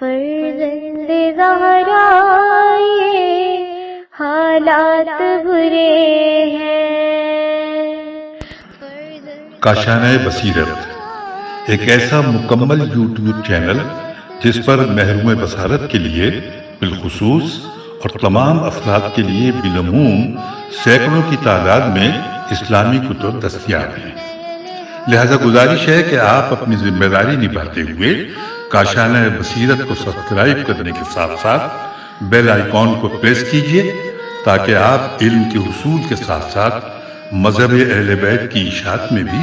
فرزند زہرا یہ حالات برے ہیں۔ کاشانۂ بصیرت ایک ایسا مکمل یوٹیوب چینل جس پر محروم بصارت کے لیے بالخصوص اور تمام افراد کے لیے بالعموم سینکڑوں کی تعداد میں اسلامی کتب دستیاب ہیں۔ لہذا گزارش ہے کہ آپ اپنی ذمہ داری نبھاتے ہوئے کاشانۂ بصیرت کو سبسکرائب کرنے کے ساتھ ساتھ بیل آئیکن کو پریس کیجیے تاکہ آپ علم کے حصول کے ساتھ ساتھ مذہب اہل بیت کی اشاعت میں بھی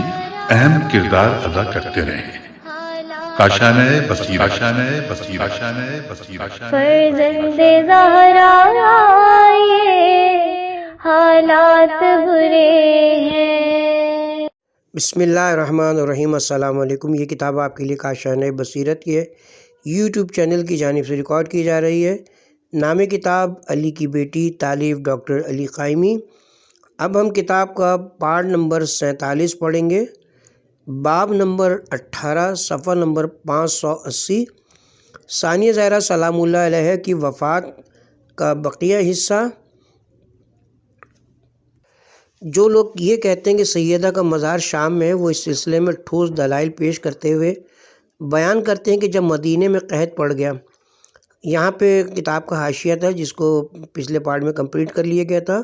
اہم کردار ادا کرتے رہیں۔ کاشانۂ بصیرت، کاشانۂ بصیرت، کاشانۂ بصیرت۔ فرزند زہرا یہ حالات برے ہیں۔ بسم اللہ الرحمن الرحیم۔ السلام علیکم۔ یہ کتاب آپ کے لیے کاشانۂ بصیرت کی ہے، یوٹیوب چینل کی جانب سے ریکارڈ کی جا رہی ہے۔ نام کتاب علی کی بیٹی، تالیف ڈاکٹر علی قائمی۔ اب ہم کتاب کا پارٹ نمبر 47 پڑھیں گے، باب نمبر 18، صفحہ نمبر 580۔ ثانیہ زہرا سلام اللہ علیہ کی وفات کا بقیہ حصہ۔ جو لوگ یہ کہتے ہیں کہ سیدہ کا مزار شام میں ہے، وہ اس سلسلے میں ٹھوس دلائل پیش کرتے ہوئے بیان کرتے ہیں کہ جب مدینے میں قحط پڑ گیا، یہاں پہ کتاب کا حاشیہ تھا جس کو پچھلے پارٹ میں کمپلیٹ کر لیا گیا تھا۔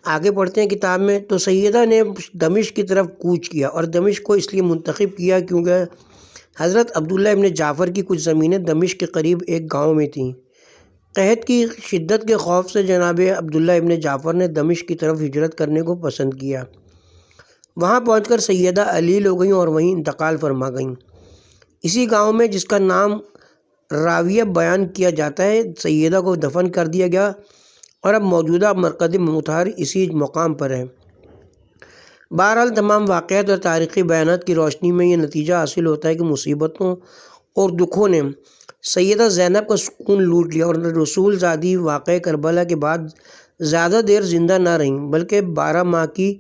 آگے پڑھتے ہیں کتاب میں، تو سیدہ نے دمشق کی طرف کوچ کیا، اور دمشق کو اس لیے منتخب کیا کیونکہ حضرت عبداللہ ابن جعفر کی کچھ زمینیں دمشق کے قریب ایک گاؤں میں تھیں۔ قحط کی شدت کے خوف سے جناب عبداللہ ابن جعفر نے دمشق کی طرف ہجرت کرنے کو پسند کیا۔ وہاں پہنچ کر سیدہ علیل ہو گئیں اور وہیں انتقال فرما گئیں۔ اسی گاؤں میں، جس کا نام راویہ بیان کیا جاتا ہے، سیدہ کو دفن کر دیا گیا، اور اب موجودہ مرکز مطہر اسی مقام پر ہے۔ بہرحال تمام واقعات اور تاریخی بیانات کی روشنی میں یہ نتیجہ حاصل ہوتا ہے کہ مصیبتوں اور دکھوں نے سیدہ زینب کا سکون لوٹ لیا، اور رسول زادی واقعہ کربلا کے بعد زیادہ دیر زندہ نہ رہیں، بلکہ 12 ماہ کی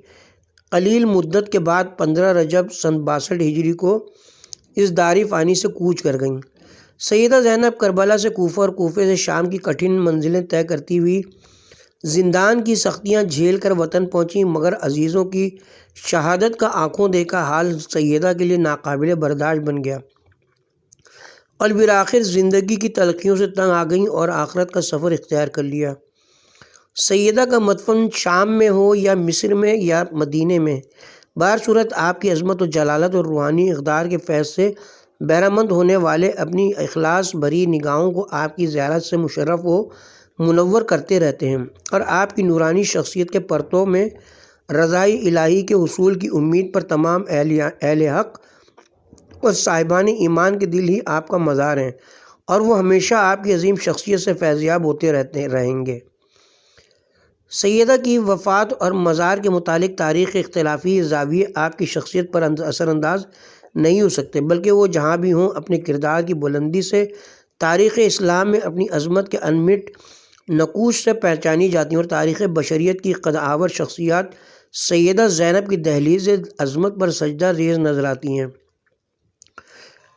قلیل مدت کے بعد 15 رجب سن 62 ہجری کو اس دار فانی سے کوچ کر گئیں۔ سیدہ زینب کربلا سے کوفہ اور کوفے سے شام کی کٹھن منزلیں طے کرتی ہوئی زندان کی سختیاں جھیل کر وطن پہنچیں، مگر عزیزوں کی شہادت کا آنکھوں دیکھا حال سیدہ کے لیے ناقابل برداشت بن گیا، اور بالآخر زندگی کی تلخیوں سے تنگ آ گئیں اور آخرت کا سفر اختیار کر لیا۔ سیدہ کا مدفن شام میں ہو یا مصر میں یا مدینے میں، بہر صورت آپ کی عظمت و جلالت اور روحانی اقدار کے فیض سے بہرہ مند ہونے والے اپنی اخلاص بھری نگاہوں کو آپ کی زیارت سے مشرف و منور کرتے رہتے ہیں، اور آپ کی نورانی شخصیت کے پرتو میں رضائے الہی کے حصول کی امید پر تمام اہل حق اور صاحبان ایمان کے دل ہی آپ کا مزار ہیں، اور وہ ہمیشہ آپ کی عظیم شخصیت سے فیضیاب ہوتے رہیں گے۔ سیدہ کی وفات اور مزار کے متعلق تاریخ اختلافی زاویے آپ کی شخصیت پر اثر انداز نہیں ہو سکتے، بلکہ وہ جہاں بھی ہوں اپنے کردار کی بلندی سے تاریخ اسلام میں اپنی عظمت کے انمٹ نقوش سے پہچانی جاتی ہیں، اور تاریخ بشریت کی قدآور شخصیات سیدہ زینب کی دہلیز عظمت پر سجدہ ریز نظر آتی ہیں۔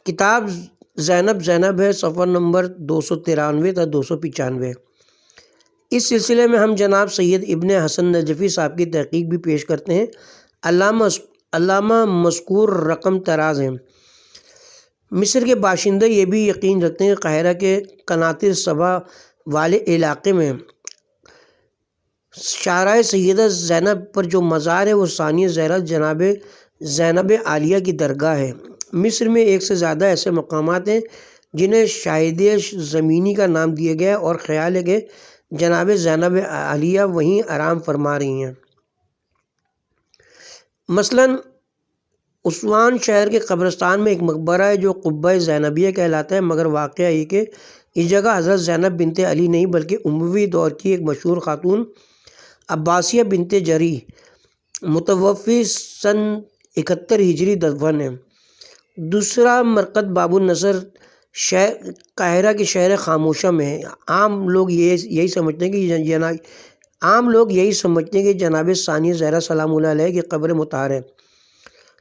کتاب زینب ہے، صفحہ نمبر 293 تا 295۔ اس سلسلے میں ہم جناب سید ابن حسن نجفی صاحب کی تحقیق بھی پیش کرتے ہیں۔ علامہ مذکور رقم طراز ہیں۔ مصر کے باشندے یہ بھی یقین رکھتے ہیں کہ قاہرہ کے قناطر صبا والے علاقے میں شارع سیدہ زینب پر جو مزار ہے وہ ثانیہ زہرا جناب زینب عالیہ کی درگاہ ہے۔ مصر میں ایک سے زیادہ ایسے مقامات ہیں جنہیں شاہدیہ زمینی کا نام دیا گیا ہے، اور خیال ہے کہ جناب زینب عالیہ وہیں آرام فرما رہی ہیں۔ مثلاً اسوان شہر کے قبرستان میں ایک مقبرہ ہے جو قبہ زینبیہ کہلاتا ہے، مگر واقعہ یہ کہ اس جگہ حضرت زینب بنت علی نہیں بلکہ اموی دور کی ایک مشہور خاتون عباسیہ بنت جری متوفی سن 71 ہجری دفن ہے۔ دوسرا مرقد باب النصر قاہرہ کے شہر خاموشہ میں ہے۔ عام لوگ یہی سمجھتے ہیں کہ جناب ثانیہ زہرا سلام اللہ علیہ کی قبر مطہر ہے،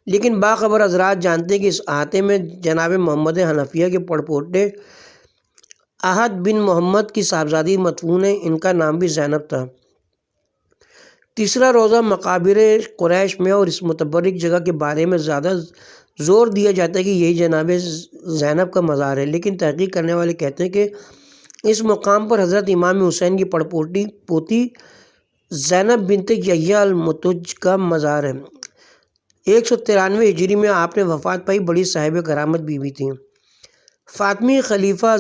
لیکن باخبر حضرات جانتے ہیں کہ اس احاطے میں جناب محمد حنفیہ کے پڑپوتے احد بن محمد کی صاحبزادی مدفون ہے، ان کا نام بھی زینب تھا۔ تیسرا روزہ مقابر قریش میں، اور اس متبرک جگہ کے بارے میں زیادہ زور دیا جاتا ہے کہ یہی جناب زینب کا مزار ہے، لیکن تحقیق کرنے والے کہتے ہیں کہ اس مقام پر حضرت امام حسین کی پوتی زینب بنت یحییٰ المتوج کا مزار ہے۔ 193 ہجری میں آپ نے وفات پائی، بڑی صاحب کرامت بیوی تھیں۔ فاطمی خلیفہ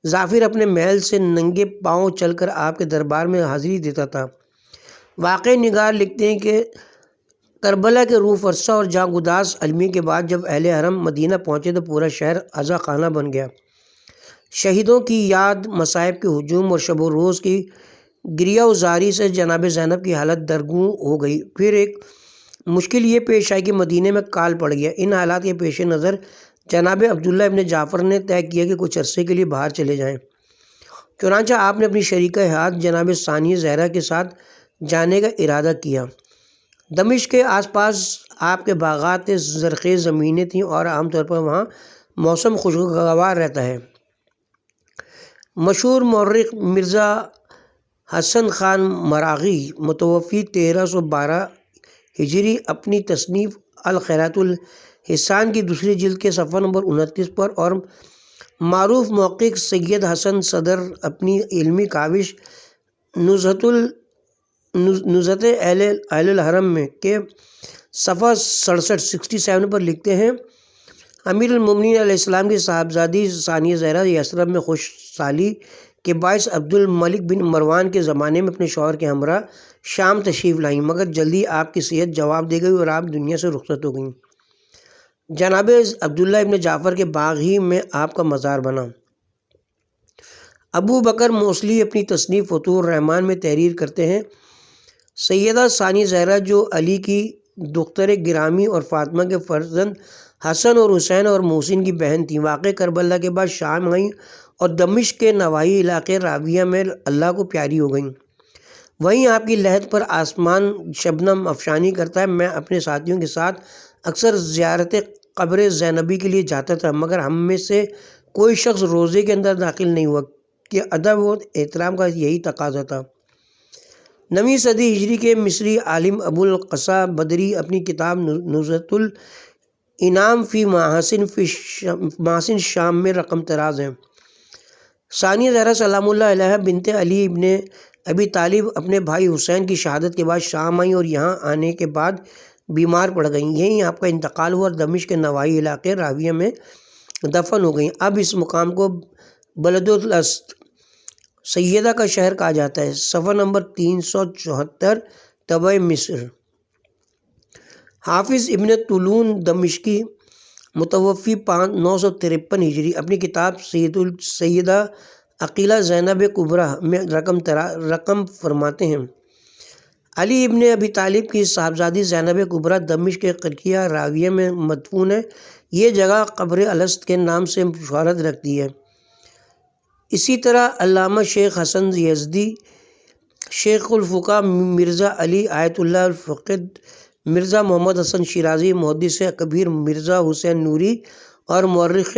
ظافر اپنے محل سے ننگے پاؤں چل کر آپ کے دربار میں حاضری دیتا تھا۔ واقعہ نگار لکھتے ہیں کہ کربلا کے روح فرسا اور جاں گداز المی کے بعد جب اہل حرم مدینہ پہنچے تو پورا شہر عزا خانہ بن گیا۔ شہیدوں کی یاد، مصائب کے ہجوم اور شب و روز کی گریہ و زاری سے جناب زینب کی حالت درگوں ہو گئی۔ پھر ایک مشکل یہ پیش آئی کہ مدینے میں کال پڑ گیا۔ ان حالات کے پیش نظر جناب عبداللہ ابن جعفر نے طے کیا کہ کچھ عرصے کے لیے باہر چلے جائیں۔ چنانچہ آپ نے اپنی شریکہ حیات جناب ثانیہ زہرا کے ساتھ جانے کا ارادہ کیا۔ دمشق کے آس پاس آپ کے باغات زرخیز زمینیں تھیں اور عام طور پر وہاں موسم خوشگوار رہتا ہے۔ مشہور مورخ مرزا حسن خان مراغی متوفی 1312 ہجری اپنی تصنیف الخیرات الحسان کی دوسری جلد کے صفحہ نمبر 29 پر، اور معروف محقق سید حسن صدر اپنی علمی کاوش نزہت اہل الحرم میں کے صفحہ 67 پر لکھتے ہیں: امیر المومنین علیہ السلام کی صاحبزادی ثانیہ زہرا یثرب میں خوش سالی کے باعث عبد الملک بن مروان کے زمانے میں اپنے شوہر کے ہمراہ شام تشریف لائیں، مگر جلدی آپ کی صحت جواب دے گئی اور آپ دنیا سے رخصت ہو گئیں۔ جناب عبداللہ ابن جعفر کے باغ ہی میں آپ کا مزار بنا۔ ابو بکر موصلی اپنی تصنیف فتوح الرحمان میں تحریر کرتے ہیں: سیدہ ثانیہ زہرا جو علی کی دختر گرامی اور فاطمہ کے فرزند حسن اور حسین اور محسن کی بہن تھیں، واقع کربلا کے بعد شام آئیں اور دمشق کے نواحی علاقے راویہ میں اللہ کو پیاری ہو گئیں۔ وہیں آپ کی لحد پر آسمان شبنم افشانی کرتا ہے۔ میں اپنے ساتھیوں کے ساتھ اکثر زیارت قبر زینبی کے لیے جاتا تھا، مگر ہم میں سے کوئی شخص روزے کے اندر داخل نہیں ہوا کہ ادب و احترام کا یہی تقاضا تھا۔ 9ویں صدی ہجری کے مصری عالم ابو القصا بدری اپنی کتاب نزہۃ الانام فی محاسن شام میں رقم طراز ہیں۔ ثانیہ زہرا سلام اللہ علیہا بنت علی ابن ابی طالب اپنے بھائی حسین کی شہادت کے بعد شام آئیں اور یہاں آنے کے بعد بیمار پڑ گئیں۔ یہیں آپ کا انتقال ہوا اور دمشق کے نواحی علاقے راویہ میں دفن ہو گئیں۔ اب اس مقام کو بلد الاسد سیدہ کا شہر کہا جاتا ہے۔ صفحہ نمبر 374 طبع مصر۔ حافظ ابن طولون دمشقی متوفی 953 ہجری اپنی کتاب سیدہ عقیلہ زینب کبریٰ میں رقم فرماتے ہیں: علی ابن ابی طالب کی صاحبزادی زینب کبریٰ دمشق کے قریہ راویہ میں مدفون ہے۔ یہ جگہ قبر الاسد کے نام سے شہرت رکھتی ہے۔ اسی طرح علامہ شیخ حسن یزدی، شیخ الفقہ مرزا علی آیت اللہ الفقید، مرزا محمد حسن شیرازی، محدث کبیر مرزا حسین نوری اور مورخ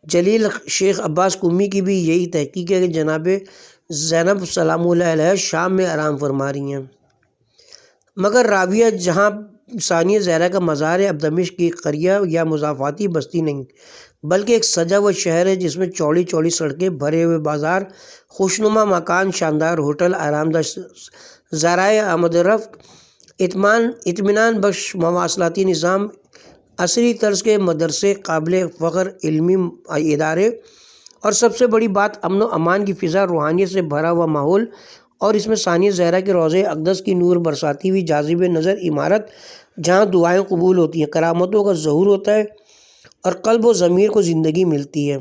جلیل شیخ عباس قمی کی بھی یہی تحقیق ہے کہ جناب زینب سلام اللہ علیہ شام میں آرام فرما رہی ہیں۔ مگر راویہ جہاں ثانیہ زہرا کا مزار ہے اب دمشق کی قریہ یا مضافاتی بستی نہیں، بلکہ ایک سجا ہوا شہر ہے جس میں چوڑی چوڑی سڑکیں، بھرے ہوئے بازار، خوشنما مکان، شاندار ہوٹل، آرام دہ ذرائع آمد و رفت، اطمینان بخش مواصلاتی نظام، عصری طرز کے مدرسے، قابل فخر علمی ادارے، اور سب سے بڑی بات امن و امان کی فضا، روحانیت سے بھرا ہوا ماحول، اور اس میں ثانیہ زہرا کے روضہ اقدس کی نور برساتی ہوئی جاذب نظر عمارت جہاں دعائیں قبول ہوتی ہیں، کرامتوں کا ظہور ہوتا ہے اور قلب و ضمیر کو زندگی ملتی ہے۔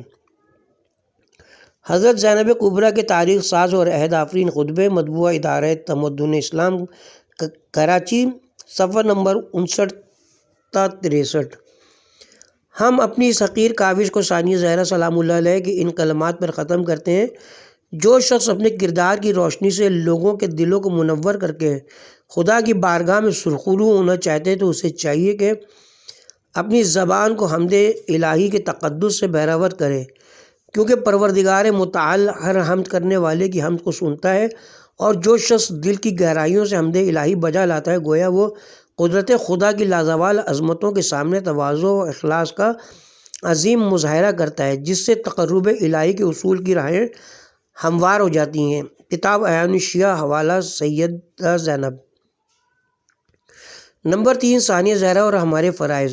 حضرت زینب کبریٰ کے تاریخ ساز اور عہد آفرین خطبے مطبوعہ ادارہ تمدن اسلام کراچی، صفحہ نمبر 59 تا 63۔ ہم اپنی اس حقیر کاوش کو ثانیہ زہرا سلام اللہ علیہ کے ان کلمات پر ختم کرتے ہیں: جو شخص اپنے کردار کی روشنی سے لوگوں کے دلوں کو منور کر کے خدا کی بارگاہ میں سرخرو ہونا چاہتے تو اسے چاہیے کہ اپنی زبان کو حمد الہی کے تقدس سے بہرور کرے، کیونکہ پروردگار متعال ہر حمد کرنے والے کی حمد کو سنتا ہے، اور جو شخص دل کی گہرائیوں سے حمد الہی بجا لاتا ہے گویا وہ قدرت خدا کی لازوال عظمتوں کے سامنے تواضع و اخلاص کا عظیم مظاہرہ کرتا ہے، جس سے تقرب الہی کے اصول کی راہیں ہموار ہو جاتی ہیں۔ کتاب اعیان الشیعہ، حوالہ سیدہ زینب۔ نمبر 3، ثانیہ زہرا اور ہمارے فرائض۔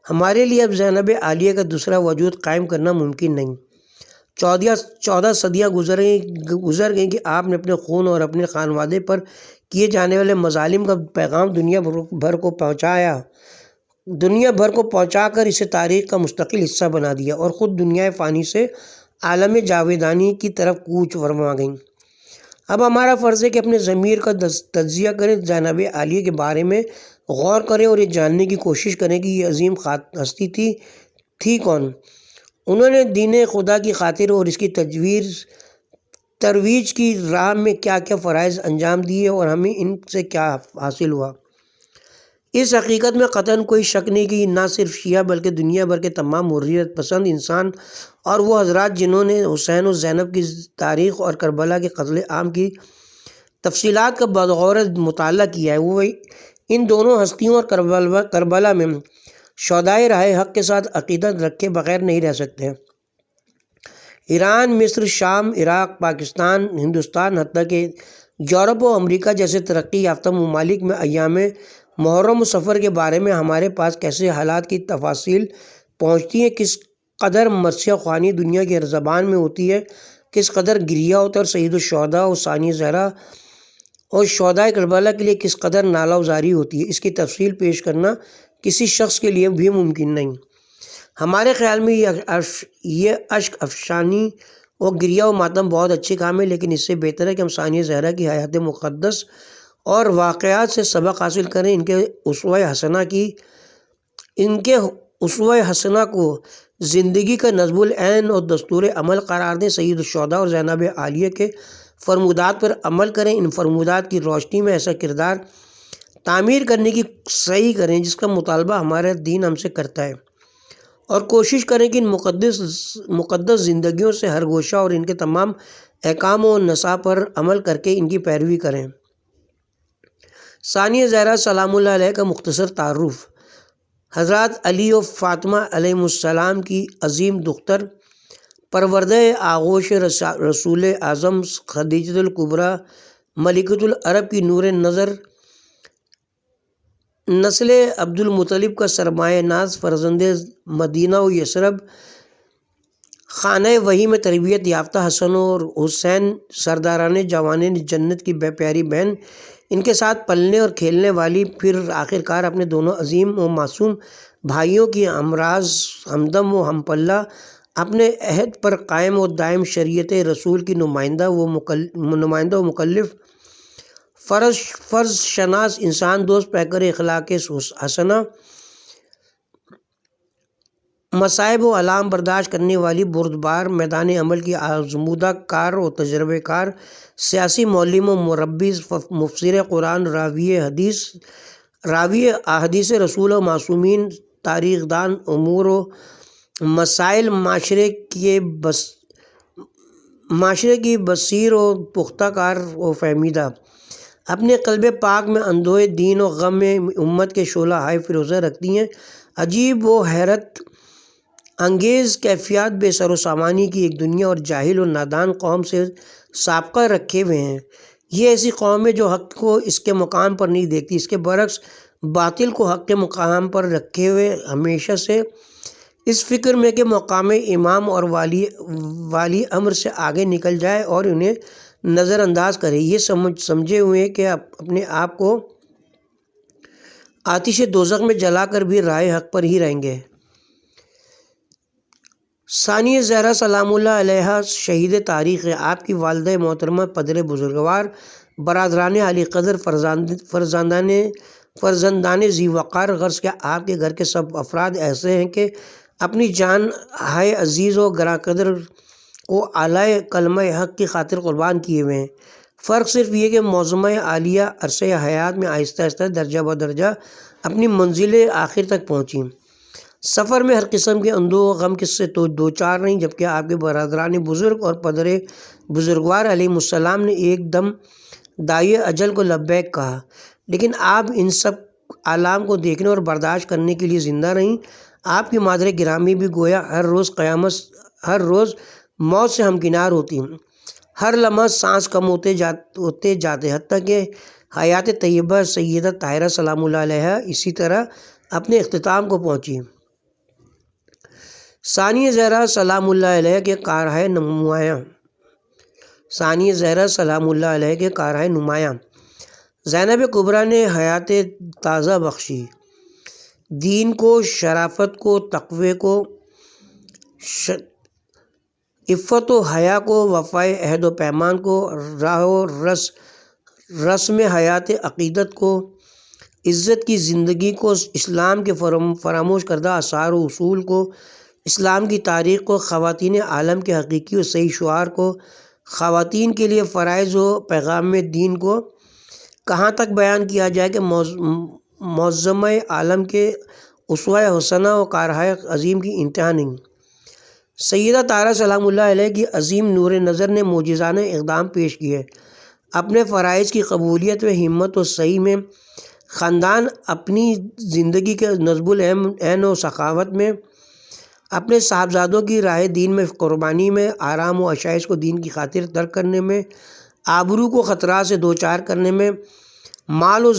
ہمارے لیے اب زینب عالیہ کا دوسرا وجود قائم کرنا ممکن نہیں۔ 14 صدیاں گزر گئیں کہ آپ نے اپنے خون اور اپنے خانوادے پر کیے جانے والے مظالم کا پیغام دنیا بھر کو پہنچا کر اسے تاریخ کا مستقل حصہ بنا دیا، اور خود دنیا فانی سے عالم جاویدانی کی طرف کوچ فرما گئیں۔ اب ہمارا فرض ہے کہ اپنے ضمیر کا تجزیہ کریں، زینب عالیہ کے بارے میں غور کریں اور یہ جاننے کی کوشش کریں کہ یہ عظیم ہستی تھی کون، انہوں نے دین خدا کی خاطر اور اس کی ترویج کی راہ میں کیا کیا فرائض انجام دیے اور ہمیں ان سے کیا حاصل ہوا۔ اس حقیقت میں قطعاً کوئی شک نہیں کہ نہ صرف شیعہ بلکہ دنیا بھر کے تمام حریت پسند انسان اور وہ حضرات جنہوں نے حسین و زینب کی تاریخ اور کربلا کے قتل عام کی تفصیلات کا بغور مطالعہ کیا ہے، وہ ان دونوں ہستیوں اور کربلا میں شہدائے راہ حق کے ساتھ عقیدت رکھے بغیر نہیں رہ سکتے۔ ایران، مصر، شام، عراق، پاکستان، ہندوستان، حتیٰ کہ یورپ و امریکہ جیسے ترقی یافتہ ممالک میں ایام محرم و سفر کے بارے میں ہمارے پاس کیسے حالات کی تفاصیل پہنچتی ہیں، کس قدر مرثیہ خوانی دنیا کی ہر زبان میں ہوتی ہے، کس قدر گریہ ہوتا ہے، اور سید الشہداء اور ثانیہ زہرا اور شہدائے کربلا کے لیے کس قدر نالہ وزاری ہوتی ہے، اس کی تفصیل پیش کرنا کسی شخص کے لیے بھی ممکن نہیں۔ ہمارے خیال میں یہ اشک افشانی اور گریہ و ماتم بہت اچھے کام ہے، لیکن اس سے بہتر ہے کہ ہم ثانیہ زہرا کی حیات مقدس اور واقعات سے سبق حاصل کریں، ان کے اسوہ حسنہ کو زندگی کا نظم العین اور دستور عمل قرار دیں، سید الشہداء اور زینب عالیہ کے فرمودات پر عمل کریں، ان فرمودات کی روشنی میں ایسا کردار تعمیر کرنے کی صحیح کریں جس کا مطالبہ ہمارا دین ہم سے کرتا ہے، اور کوشش کریں کہ ان مقدس زندگیوں سے ہر گوشہ اور ان کے تمام احکام و نصاب پر عمل کر کے ان کی پیروی کریں۔ ثانیہ زہرا سلام اللہ علیہ کا مختصر تعارف۔ حضرات علی و فاطمہ علیہم السلام کی عظیم دختر، پروردہ آغوش رسول اعظم خدیجۃ الکبریٰ ملکۃ العرب کی نور نظر، نسل عبد المطلب کا سرمایہ ناز، فرزند مدینہ و یثرب، خانہ وحی میں تربیت یافتہ حسن اور حسین سرداران جوانِ جنت کی پیاری بہن، ان کے ساتھ پلنے اور کھیلنے والی، پھر آخرکار اپنے دونوں عظیم و معصوم بھائیوں کی ہمراز، ہمدم و ہم پلہ، اپنے عہد پر قائم و دائم شریعت رسول کی نمائندہ و مکلف، فرض شناس، انسان دوست، پیکر اخلاق حسنہ، مصائب و آلام برداشت کرنے والی، بردبار، میدان عمل کی آزمودہ کار و تجربہ کار، سیاسی معلم و مربی، مفسر قرآن، راوی احادیث رسول و معصومین، تاریخ دان، امور و مسائل معاشرے کی بصیر و پختہ کار و فہمیدہ، اپنے قلب پاک میں اندوہ دین و غم میں امت کے شعلہ ہائے فروزہ رکھتی ہیں، عجیب و حیرت انگیز کیفیات بے سر و سامانی کی ایک دنیا اور جاہل و نادان قوم سے سابقہ رکھے ہوئے ہیں۔ یہ ایسی قوم ہے جو حق کو اس کے مقام پر نہیں دیکھتی، اس کے برعکس باطل کو حق کے مقام پر رکھے ہوئے ہمیشہ سے اس فکر میں کہ مقام امام اور والی امر سے آگے نکل جائے اور انہیں نظر انداز کرے، یہ سمجھے ہوئے کہ اپنے آپ کو آتش دوزخ میں جلا کر بھی راہ حق پر ہی رہیں گے۔ ثانیہ زہرا سلام اللہ علیہا شہید تاریخ ہے۔ آپ کی والدہ محترمہ پدر بزرگوار، برادران علی قدر، فرزندان ذی وقار، غرض کہ آپ کے گھر کے سب افراد ایسے ہیں کہ اپنی جان ہائے عزیز و گراں قدر کو اعلی کلمہ حق کی خاطر قربان کیے ہوئے ہیں۔ فرق صرف یہ کہ معظمہ عالیہ عرصہ حیات میں آہستہ آہستہ درجہ بدرجہ اپنی منزل آخر تک پہنچی۔ سفر میں ہر قسم کے اندوہ و غم سے تو دوچار نہیں، جبکہ آپ کے برادران بزرگ اور پدر بزرگوار علیہ السلام نے ایک دم داعی اجل کو لبیک کہا، لیکن آپ ان سب آلام کو دیکھنے اور برداشت کرنے کے لیے زندہ رہیں۔ آپ کی مادر گرامی بھی گویا ہر روز موت سے ہمکنار ہوتی، ہر لمحہ سانس کم ہوتے جاتے، حتیٰ کہ حیات طیبہ سیدہ طاہرہ سلام اللہ علیہا اسی طرح اپنے اختتام کو پہنچی۔ ثانیہ زہرا سلام اللہ علیہ کے کارہائے نمایاں زینب کبریٰ نے حیات تازہ بخشی، دین کو، شرافت کو، تقوی کو، عفت و حیا کو، وفائے عہد و پیمان کو، راہ و رسم حیات عقیدت کو، عزت کی زندگی کو، اسلام کے فراموش کردہ آثار و اصول کو، اسلام کی تاریخ کو، خواتین عالم کے حقیقی و صحیح شعار کو، خواتین کے لیے فرائض و پیغام دین کو کہاں تک بیان کیا جائے کہ معظمہ عالم کے اسوہ حسنہ و کارہائے عظیم کی انتہا نہیں۔ سیدہ طاہرہ سلام اللہ علیہ کی عظیم نور نظر نے معجزانہ اقدام پیش کیے۔ اپنے فرائض کی قبولیت و ہمت و سعی میں خاندان اپنی زندگی کے نصب العین و سخاوت میں، اپنے صاحبزادوں کی راہ دین میں قربانی میں، آرام و عشائش کو دین کی خاطر ترک کرنے میں، آبرو کو خطرات سے دوچار کرنے میں، مال و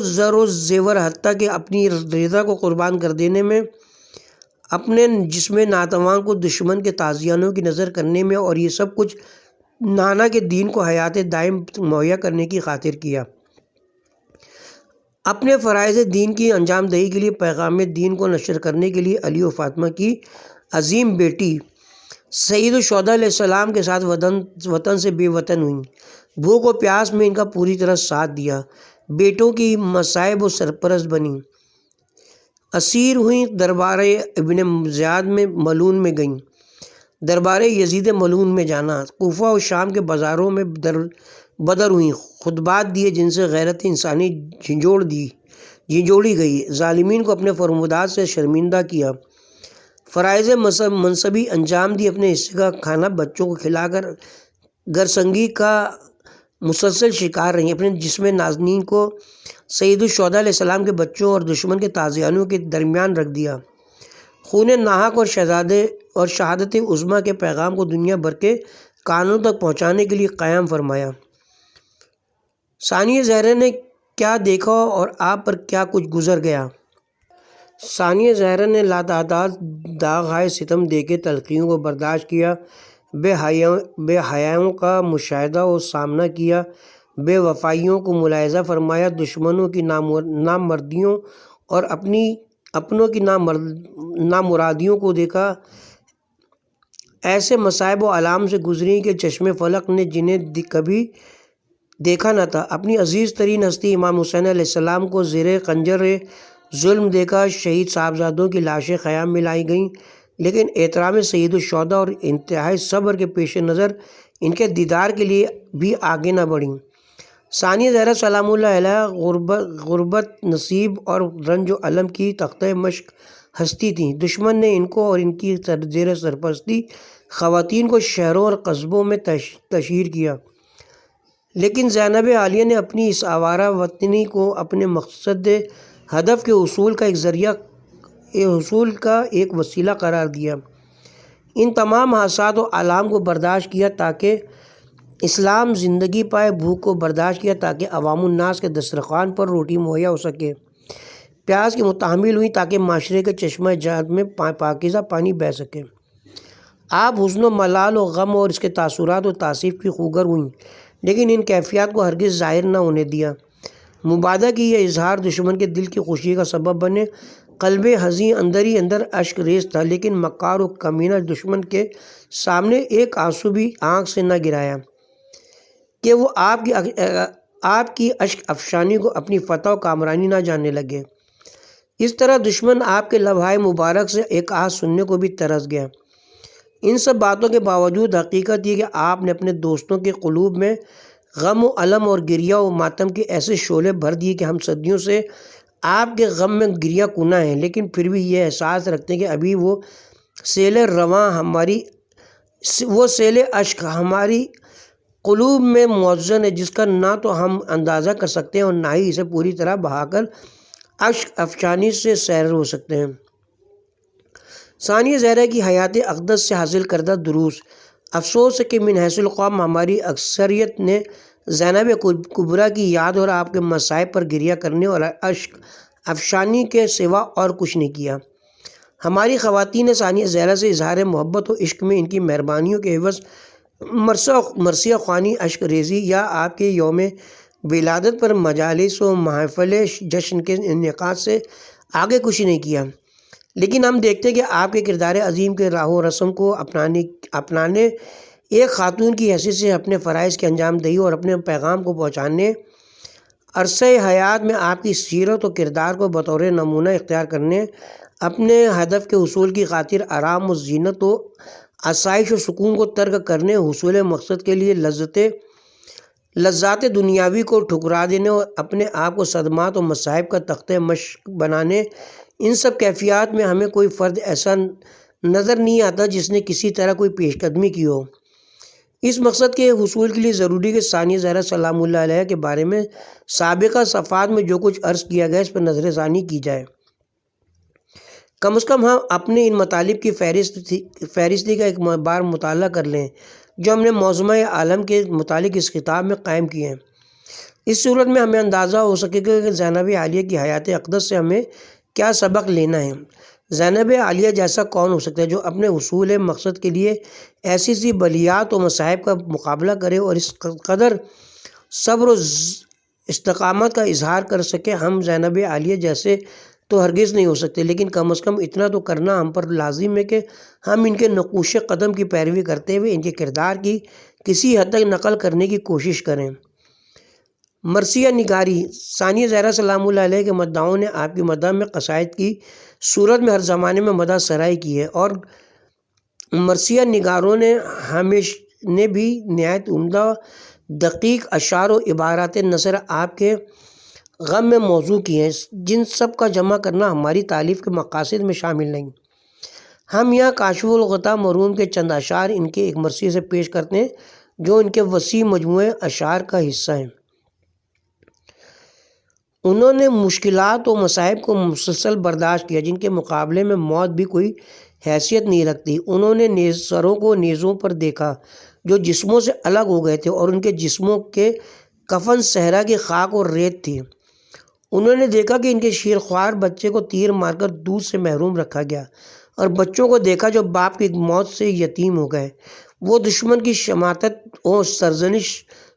زر و زیور حتیٰ کہ اپنی رضا کو قربان کر دینے میں، اپنے جسم ناتواں کو دشمن کے تازیانوں کی نظر کرنے میں، اور یہ سب کچھ نانا کے دین کو حیات دائم مہیا کرنے کی خاطر کیا۔ اپنے فرائض دین کی انجام دہی کے لیے، پیغام دین کو نشر کرنے کے لیے علی و فاطمہ کی عظیم بیٹی سید الشہداء علیہ السلام کے ساتھ وطن سے بے وطن ہوئیں۔ بھوک و پیاس میں ان کا پوری طرح ساتھ دیا، بیٹوں کی مصائب و سرپرست بنیں، اسیر ہوئیں، دربار ابن زیاد میں ملعون میں گئیں، دربار یزید ملعون میں جانا، کوفہ و شام کے بازاروں میں بدر ہوئیں، خطبات دیے جن سے غیرت انسانی جھنجھوڑی گئی، ظالمین کو اپنے فرمودات سے شرمندہ کیا، فرائض منصبی انجام دی، اپنے حصے کا کھانا بچوں کو کھلا کر گرسنگی کا مسلسل شکار رہی، اپنے جسم نازنین کو سید الشہداء علیہ السلام کے بچوں اور دشمن کے تازیانوں کے درمیان رکھ دیا، خون ناحق اور شہادت عظمیٰ کے پیغام کو دنیا بھر کے کانوں تک پہنچانے کے لیے قیام فرمایا۔ ثانیہ زہرا نے کیا دیکھا اور آپ پر کیا کچھ گزر گیا؟ ثانیہ زہرا نے لاتعداد داغ ستم دیکھے، تلخیوں کو برداشت کیا، بے حیائیوں کا مشاہدہ و سامنا کیا، بے وفائیوں کو ملاحظہ فرمایا، دشمنوں کی نامردیوں اور اپنوں کی نامرادیوں کو دیکھا، ایسے مصائب و آلام سے گزری کہ چشم فلک نے جنہیں کبھی دیکھا نہ تھا۔ اپنی عزیز ترین ہستی امام حسین علیہ السلام کو زیر خنجر ظلم دیکھا، شہید صاحبزادوں کی لاشیں خیام میں لائی گئیں، لیکن احترام سید الشہداء اور انتہائی صبر کے پیش نظر ان کے دیدار کے لیے بھی آگے نہ بڑھیں۔ ثانیہ زہرا سلام اللہ علیہ غربت، نصیب اور رنج و الم کی تختہ مشق ہستی تھیں۔ دشمن نے ان کو اور ان کی زیر سرپرستی خواتین کو شہروں اور قصبوں میں تشہیر کیا، لیکن زینب عالیہ نے اپنی اس آوارہ وطنی کو اپنے مقصد ہدف کے حصول کا ایک وسیلہ قرار دیا، ان تمام حادثات و آلام کو برداشت کیا تاکہ اسلام زندگی پائے، بھوک کو برداشت کیا تاکہ عوام الناس کے دسترخوان پر روٹی مہیا ہو سکے، پیاس کی متحمل ہوئی تاکہ معاشرے کے چشمہ جات میں پاکیزہ پانی بہہ سکے۔ آپ حزن و ملال و غم اور اس کے تاثرات و تاثیف کی خوگر ہوئیں، لیکن ان کیفیات کو ہرگز ظاہر نہ ہونے دیا۔ مبادہ کی یہ اظہار دشمن کے دل کی خوشی کا سبب بنے، قلب حزین اندر ہی اندر اشک ریز تھا، لیکن مکار و کمینہ دشمن کے سامنے ایک آنسو بھی آنکھ سے نہ گرایا کہ وہ آپ کی اشک افشانی کو اپنی فتح و کامرانی نہ جاننے لگے۔ اس طرح دشمن آپ کے لبھائے مبارک سے ایک آہ سننے کو بھی ترس گیا۔ ان سب باتوں کے باوجود حقیقت یہ کہ آپ نے اپنے دوستوں کے قلوب میں غم و الم اور گریہ و ماتم کے ایسے شعلے بھر دیے کہ ہم صدیوں سے آپ کے غم میں گریہ کناں ہیں، لیکن پھر بھی یہ احساس رکھتے ہیں کہ ابھی وہ سیل رواں سیل اشک ہماری قلوب میں موزن ہے، جس کا نہ تو ہم اندازہ کر سکتے ہیں اور نہ ہی اسے پوری طرح بہا کر اشک افشانی سے سیر ہو سکتے ہیں۔ ثانیہ زہرا کی حیات اقدس سے حاصل کردہ دروس۔ افسوس ہے کہ من حیث القوم ہماری اکثریت نے زینب کبریٰ کی یاد اور آپ کے مصائب پر گریہ کرنے اور اشک افشانی کے سوا اور کچھ نہیں کیا۔ ہماری خواتین نے ثانیہ زہرا سے اظہار محبت و عشق میں ان کی مہربانیوں کے عوض مرثیہ خوانی، اشک ریزی یا آپ کے یوم ولادت پر مجالس و محافل جشن کے انعقاد سے آگے کچھ نہیں کیا، لیکن ہم دیکھتے ہیں کہ آپ کے کردار عظیم کے راہ و رسم کو اپنانے، ایک خاتون کی حیثیت سے اپنے فرائض کی انجام دہی اور اپنے پیغام کو پہنچانے، عرصہ حیات میں آپ کی سیرت و کردار کو بطور نمونہ اختیار کرنے، اپنے ہدف کے حصول کی خاطر آرام و زینت و آسائش و سکون کو ترک کرنے، حصول مقصد کے لیے لذات دنیاوی کو ٹھکرا دینے اور اپنے آپ کو صدمات و مصائب کا تختہ مشق بنانے، ان سب کیفیات میں ہمیں کوئی فرد ایسا نظر نہیں آتا جس نے کسی طرح کوئی پیش قدمی کی ہو۔ اس مقصد کے حصول کے لیے ضروری کہ ثانیہ زہرا سلام اللہ علیہ کے بارے میں سابقہ صفحات میں جو کچھ عرض کیا گیا اس پر نظر ثانی کی جائے۔ کم از کم ہم اپنے ان مطالب کی فہرستی کا ایک بار مطالعہ کر لیں جو ہم نے موضوع عالم کے متعلق اس خطاب میں قائم کیے ہیں۔ اس صورت میں ہمیں اندازہ ہو سکے گا کہ زینب عالیہ کی حیات اقدس سے ہمیں کیا سبق لینا ہے۔ زینب عالیہ جیسا کون ہو سکتا ہے جو اپنے حصول مقصد کے لیے ایسی سی بلیات و مصائب کا مقابلہ کرے اور اس قدر صبر و استقامت کا اظہار کر سکے۔ ہم زینب عالیہ جیسے تو ہرگز نہیں ہو سکتے، لیکن کم از کم اتنا تو کرنا ہم پر لازم ہے کہ ہم ان کے نقوش قدم کی پیروی کرتے ہوئے ان کے کردار کی کسی حد تک نقل کرنے کی کوشش کریں۔ مرثیہ نگاری۔ ثانیہ زہرا سلام اللہ علیہ کے مداحوں نے آپ کی مدح میں قصائد کی صورت میں ہر زمانے میں مدح سرائی کی ہے، اور مرثیہ نگاروں نے بھی نہایت عمدہ دقیق اشعار و عبارات نثر آپ کے غم میں موضوع کی ہیں، جن سب کا جمع کرنا ہماری تالیف کے مقاصد میں شامل نہیں۔ ہم یہاں کاشف الغطا مرحوم کے چند اشعار ان کے ایک مرثیے سے پیش کرتے ہیں جو ان کے وسیع مجموعے اشعار کا حصہ ہیں۔ انہوں نے مشکلات و مصائب کو مسلسل برداشت کیا جن کے مقابلے میں موت بھی کوئی حیثیت نہیں رکھتی۔ انہوں نے سروں کو نیزوں پر دیکھا جو جسموں سے الگ ہو گئے تھے اور ان کے جسموں کے کفن صحرا کی خاک اور ریت تھی۔ انہوں نے دیکھا کہ ان کے شیرخوار بچے کو تیر مار کر دودھ سے محروم رکھا گیا، اور بچوں کو دیکھا جو باپ کی موت سے یتیم ہو گئے۔ وہ دشمن کی شماتت اور سرزنش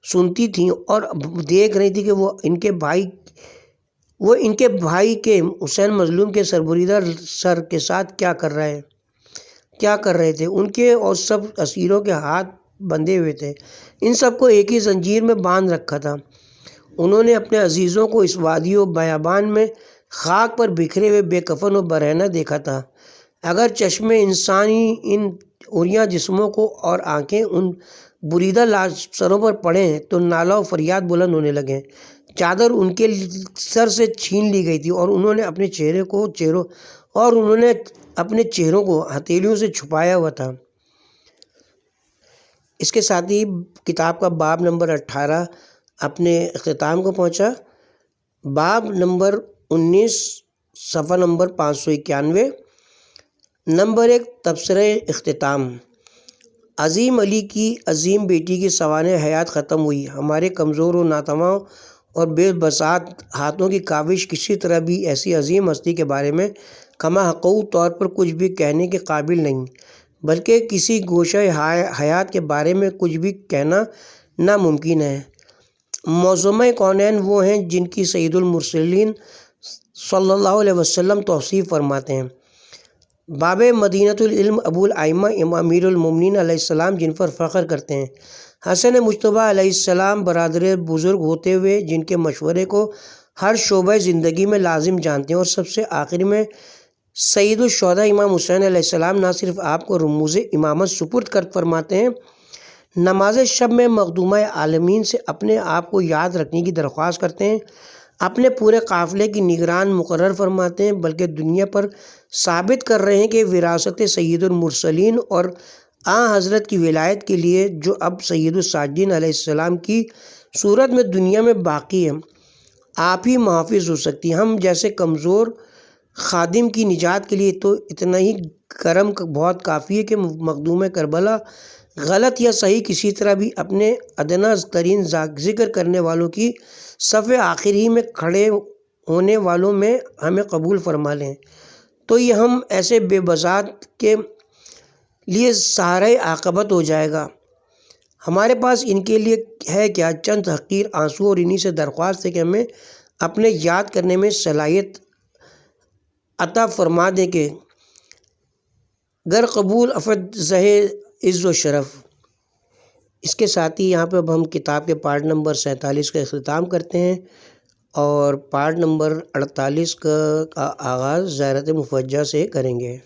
سنتی تھیں اور دیکھ رہی تھی کہ وہ ان کے بھائی کے حسین مظلوم کے سربریدہ سر کے ساتھ کیا کر رہے تھے۔ ان کے اور سب اسیروں کے ہاتھ بندھے ہوئے تھے، ان سب کو ایک ہی زنجیر میں باندھ رکھا تھا۔ انہوں نے اپنے عزیزوں کو اس وادی و بیابان میں خاک پر بکھرے ہوئے بے کفن و برہنہ دیکھا تھا۔ اگر چشم انسانی ان عریاں جسموں کو اور آنکھیں ان بریدہ سروں پر پڑیں تو نالہ و فریاد بلند ہونے لگیں۔ چادر ان کے سر سے چھین لی گئی تھی اور انہوں نے اپنے چہروں کو ہتھیلیوں سے چھپایا ہوا تھا۔ اس کے ساتھ ہی کتاب کا باب نمبر 18 اپنے اختتام کو پہنچا۔ باب نمبر 19 صفحہ نمبر 591، نمبر 1، تبصرہ اختتام۔ عظیم علی کی عظیم بیٹی کی سوانح حیات ختم ہوئی۔ ہمارے کمزور و ناتواں اور بے بساط ہاتھوں کی کاوش کسی طرح بھی ایسی عظیم ہستی کے بارے میں کما حقوق طور پر کچھ بھی کہنے کے قابل نہیں، بلکہ کسی گوشہ حیات کے بارے میں کچھ بھی کہنا ناممکن ہے۔ موضوع کونین وہ ہیں جن کی سید المرسلین صلی اللہ علیہ وسلم توصیف فرماتے ہیں۔ باب مدینۃ العلم ابو الائمہ امیر المومنین علیہ السلام جن پر فخر کرتے ہیں، حسن مجتبیٰ علیہ السلام برادر بزرگ ہوتے ہوئے جن کے مشورے کو ہر شعبہ زندگی میں لازم جانتے ہیں، اور سب سے آخر میں سید الشہداء امام حسین علیہ السلام نہ صرف آپ کو رموز امامت سپرد کر فرماتے ہیں، نماز شب میں مخدومہ عالمین سے اپنے آپ کو یاد رکھنے کی درخواست کرتے ہیں، اپنے پورے قافلے کی نگران مقرر فرماتے ہیں، بلکہ دنیا پر ثابت کر رہے ہیں کہ وراثت سید المرسلین اور حضرت کی ولایت کے لیے جو اب سید الساجدین علیہ السلام کی صورت میں دنیا میں باقی ہے، آپ ہی محافظ ہو سکتی ہیں۔ ہم جیسے کمزور خادم کی نجات کے لیے تو اتنا ہی کرم بہت کافی ہے کہ مخدوم کربلا غلط یا صحیح کسی طرح بھی اپنے ادنا ترین ذکر کرنے والوں کی صف آخری میں کھڑے ہونے والوں میں ہمیں قبول فرما لیں، تو یہ ہم ایسے بے بذات کے لیے سہارۂ عاقبت ہو جائے گا۔ ہمارے پاس ان کے لیے ہے کیا؟ چند حقیر آنسو، اور انہی سے درخواست ہے کہ ہمیں اپنے یاد کرنے میں صلاحیت عطا فرما دیں کہ گر قبول افد زہ عز و شرف۔ اس کے ساتھ ہی یہاں پہ اب ہم کتاب کے پارٹ نمبر 47 کا اختتام کرتے ہیں، اور پارٹ نمبر 48 کا آغاز زیارت مفجع سے کریں گے۔